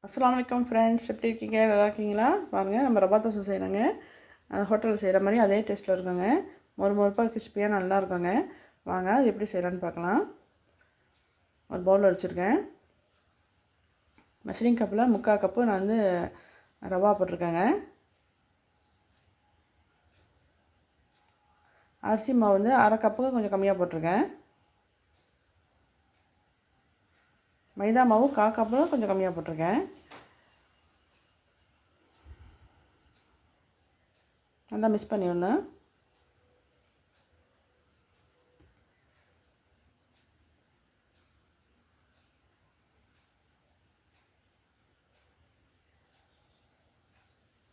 அஸ்ஸலாமு அலைக்கும் ஃப்ரெண்ட்ஸ், எப்படி இருக்கீங்க? நல்லா இருக்கீங்களா? பாருங்கள், நம்ம ரவா தோசை செய்கிறோங்க. ஹோட்டலில் செய்கிற மாதிரி அதே டேஸ்ட்டில் இருக்குங்க. மொறுப்பாக கிறிஸ்பியாக நல்லா இருக்குங்க. வாங்க, அது எப்படி செய்யலான்னு பார்க்கலாம். ஒரு பவுலில் வச்சுருக்கேன். மெஷரிங் கப்பில் 3/4 கப்பு நான் ரவா போட்டிருக்கேங்க. அரிசி மாவு 1/2 கப்புக்கு கொஞ்சம் கம்மியாக போட்டிருக்கேன். மைதா மாவு 1/4 கப்பு கொஞ்சம் கம்மியாக போட்டிருக்கேன். நல்லா மிக்ஸ் பண்ணி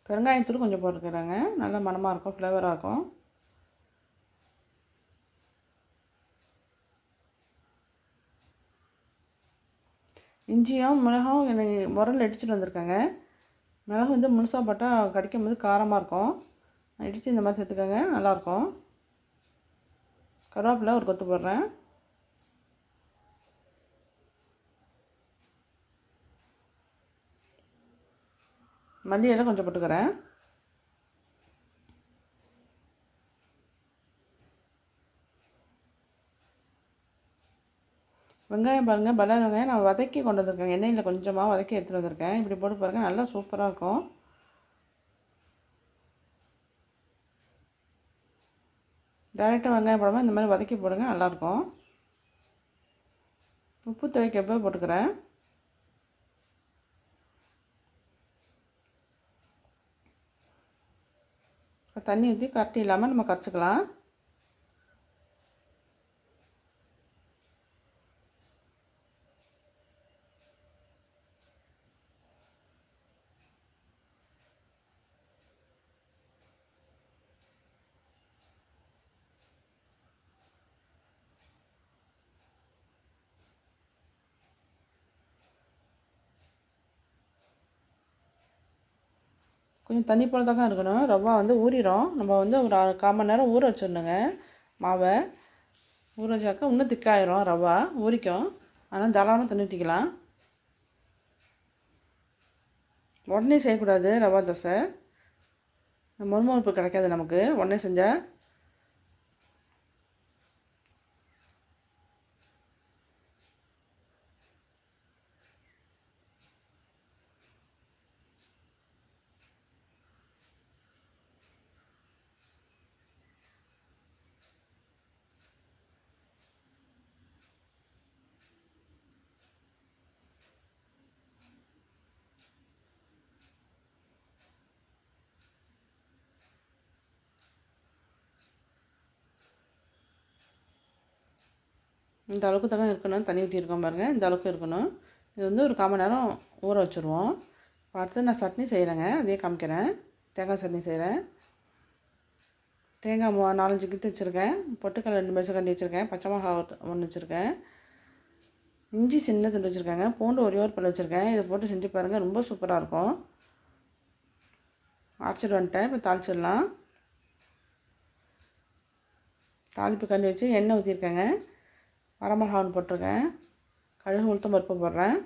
பெருங்காயத்தூள் கொஞ்சம் போட்டுக்கிறேங்க. நல்ல மணமாக இருக்கும், ஃப்ளேவராக இருக்கும். இஞ்சியும் மிளகும் உரலில் இடிச்சிட்டு வந்திருக்கேங்க. மிளகு முழுசாக போட்டால் கடிக்கும் போது காரமாக இருக்கும். இடித்து இந்த மாதிரி சேர்த்துக்கோங்க, நல்லாயிருக்கும். கருவேப்பிலை ஒரு கொத்து போடுறேன். மல்லி இலை கொஞ்சம் போட்டுக்கிறேன். வெங்காயம் பாருங்கள், பல்லாரி வெங்காயம் நான் வதக்கி கொண்டு வந்திருக்கேன். எண்ணெயில் கொஞ்சமாக வதக்கி எடுத்துகிட்டு வந்திருக்கேன். இப்படி போட்டு பாருங்கள், நல்லா சூப்பராக இருக்கும். டேரெக்டாக வெங்காயம் போடாமல் இந்த மாதிரி வதக்கி போடுங்க, நல்லாயிருக்கும். உப்பு தேவைக்கப்போ போட்டுக்கிறேன். தண்ணி ஊற்றி கட்டி இல்லாமல் நம்ம கரைச்சிக்கலாம். கொஞ்சம் தண்ணி போல் தான் இருக்கணும். ரவா ஊறிடும். நம்ம ஒரு 1/4 மணி நேரம் ஊற வச்சிடணுங்க. மாவை ஊற வச்சாக்கா இன்னும் திக்காயிரும். ரவா ஊறிக்கும். அதனால் தாராளமாக தண்ணி ஊற்றிக்கலாம். உடனே செய்யக்கூடாது ரவா தோசை. மொறுமொறுப்பு கிடைக்காது நமக்கு உடனே செஞ்சால். இந்த அளவுக்கு தான் இருக்கணும். தண்ணி ஊற்றிருக்கோம் பாருங்கள், இந்த அளவுக்கு இருக்கணும். இது ஒரு 1/4 மணி நேரம் ஊற வச்சுருவோம். அடுத்து நான் சட்னி செய்கிறேங்க, அதே காமிக்கிறேன். தேங்காய் சட்னி செய்கிறேன். தேங்காய் 4-5 கித்து வச்சுருக்கேன். பொட்டுக்கடலை 2 மெசக்கண்டி வச்சுருக்கேன். பச்சை மிளகா 1 வச்சுருக்கேன். இஞ்சி சின்ன துண்டு வச்சுருக்கேங்க. பூண்டு ஒரே ஒரு பல் வச்சுருக்கேன். இதை போட்டு செஞ்சு பாருங்கள், ரொம்ப சூப்பராக இருக்கும். அரைச்சிட்டு வந்துட்டேன். இப்போ தாளிச்சிடலாம். தாளிப்பு கண்டி வச்சு எண்ணெய் ஊற்றிருக்கேங்க. வரமிளகா 1 போட்டிருக்கேன். கடுகு உளுத்தம் பருப்பு போடுறேன்.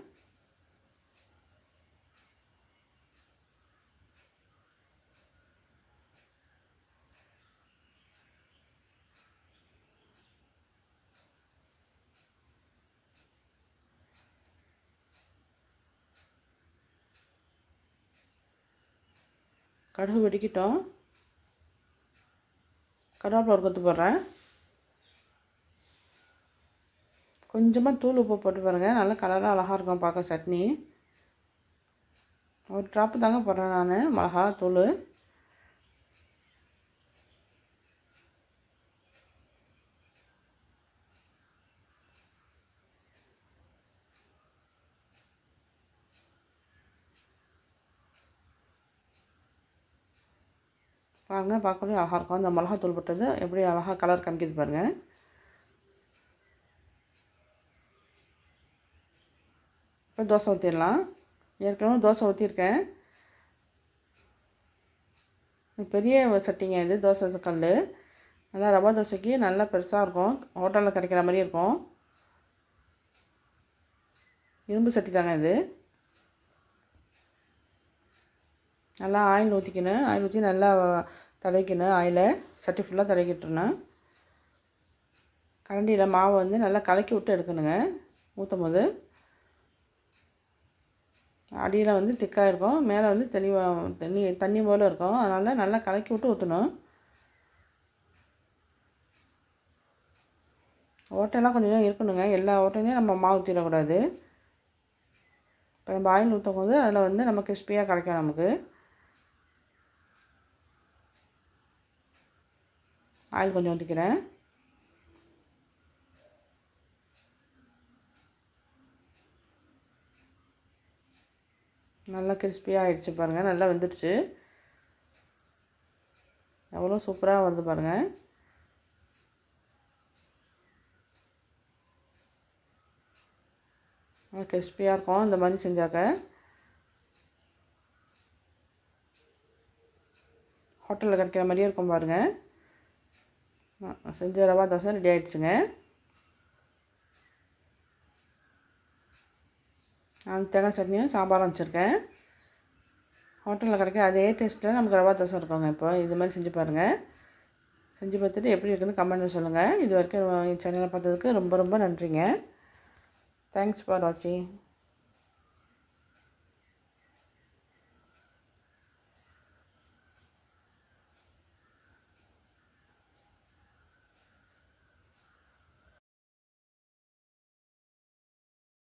கடுகு வெடிக்கிட்டோம். கருவேப்பிலை 1 கொத்து போடுறேன். கொஞ்சமாக தூள் உப்பு போட்டு பாருங்கள், நல்லா கலராக அழகாக இருக்கும் பார்க்க சட்னி. ஒரு ட்ராப்பு தாங்க போடுறேன் நான் மிளகா தூள். பாருங்கள், பார்க்கவே அழகாக இருக்கும். அந்த மிளகா தூள் போட்டது எப்படி அழகாக கலர் காமிக்கிது பாருங்கள். இப்போ தோசை ஊற்றிடலாம். ஏற்கனவே தோசை ஊற்றிருக்கேன். பெரிய சட்டிங்க இது, தோசை கல். நல்லா ரவா தோசைக்கு நல்லா பெருசாக இருக்கும். ஹோட்டலில் கிடைக்கிற மாதிரி இருக்கும். இரும்பு சட்டி தாங்க இது. நல்லா ஆயில் ஊற்றிக்கணும். ஆயில் ஊற்றி நல்லா தடவிக்கணும். ஆயிலை சட்டி ஃபுல்லாக தடவிக்கிட்டுருணும். கரண்டியில் மாவை வந்து நல்லா கலக்கி விட்டு எடுக்கணுங்க. ஊற்றும் போது அடியில் வந்து திக்காக இருக்கும், மேலே வந்து தெளிவாக தண்ணி போல் இருக்கும். அதனால் நல்லா கலக்கி விட்டு ஊற்றணும். ஓட்டையெல்லாம் கொஞ்சம் இருக்கணுங்க. எல்லா ஓட்டையிலையும் நம்ம மாவு ஊற்றிடக்கூடாது. இப்போ நம்ம ஆயில் ஊற்றும் போது அதில் வந்து நம்ம கிறிஸ்பியாக கிடைக்கும் நமக்கு. ஆயில் கொஞ்சம் ஊற்றிக்கிறேன். நல்லா கிறிஸ்பியாக ஆகிடுச்சு பாருங்கள். நல்லா வெந்துடுச்சு. எவ்வளோ சூப்பராக வருது பாருங்கள். நல்லா கிறிஸ்பியாக இருக்கும் இந்த மாதிரி செஞ்சாக்க. ஹோட்டலில் கிடைக்கிற மாதிரியே இருக்கும் பாருங்கள். செஞ்ச ரவா தோசை ரெடி ஆகிடுச்சுங்க. நான் தேங்காய் சட்னியும் சாம்பாரும் வச்சுருக்கேன். ஹோட்டலில் கிடைக்கிற அதே டேஸ்ட்டில் நமக்கு ரவா தோசை இருக்குங்க. இப்போ இது மாதிரி செஞ்சு பாருங்கள். செஞ்சு பார்த்துட்டு எப்படி இருக்குன்னு கமெண்ட்டில் சொல்லுங்கள். இது வரைக்கும் என் சேனலை பார்த்ததுக்கு ரொம்ப ரொம்ப நன்றிங்க. தேங்க்ஸ் ஃபார் வாட்சிங்.